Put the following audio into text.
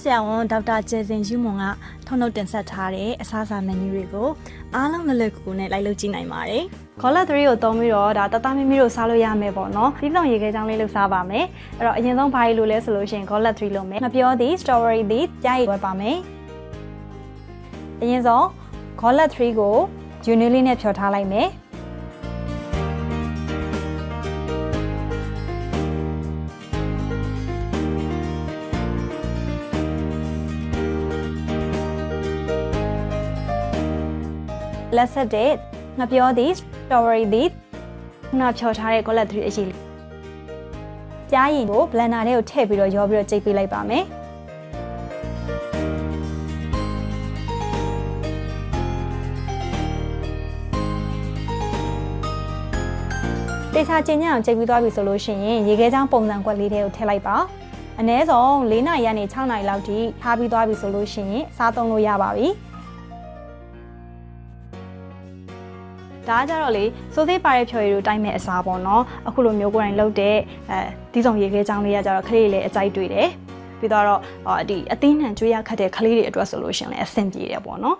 ဆရာဝန်ဒေါက်တာကျယ်စင်ယူမွန်ကထုတ်နှုတ်တင်ဆက်ထားတဲ့အစားအစာမက်နူးတွေကိုအားလုံးလွယ်ကူနဲ့လိုက်လုပ်ကြည့်နိုင်ပါတယ်။ Color 3ကိုသုံးပြီးတော့ဒါတသားမီမီတို့စားလို့ရမယ်ပေါ့နော်။ပြီးဆုံးရေခဲချောင်းလေးလုပ်စားပါမယ်။အဲ့တော့အရင်ဆုံးဘာလို့လဲဆိုလို့ရှိရင် Color 3လုပ်မယ်။ငပြောသည် strawberry သည်ကြားရည်ဝယ်ပါမယ်။အရင်ဆုံး Color 3ကိုယူနီလေးနဲ့ဖြော်ထားလိုက်မယ်။လက်ဆက်တဲ့ငပြောသည် strawberry သည်ခုနဖြော်ထားတဲ့ Color 3အရေးလေးကြားရည်ကို blender ထဲကိုထည့်ပြီးတော့ရောပြီးတော့ကြိတ်ပေးလိုက်ပါမယ်တေချာကျင်ညံ့အောင်ကြိတ်ပြီးသွားပြီဆိုလို့ရှိရင်ရေခဲချောင်းပုံစံကွက်လေးတွေကိုထည့်လိုက်ပါအနည်းဆုံး4နာရီကနေ6နာရီလောက်ထိထားပြီးသွားပြီဆိုလို့ရှိရင်စားသုံးလို့ရပါပြီဒါကြတော့လေစိုးသေးပါတဲ့ဖြော်ရည်တို့တိုင်းမဲ့အစားပေါ့နော်အခုလိုမျိုးကိုယ်တိုင်လုပ်တဲ့ဒီဆောင်ရေခဲချောင်းလေးကကြတော့ခလေးတွေလည်းအကြိုက်တွေ့တယ်ပြီးတော့ဒီအသီးနှံကြွေးရခတ်တဲ့ခလေးတွေအတွက်ဆိုလို့ရှင်လည်းအဆင်ပြေတယ်ပေါ့နော်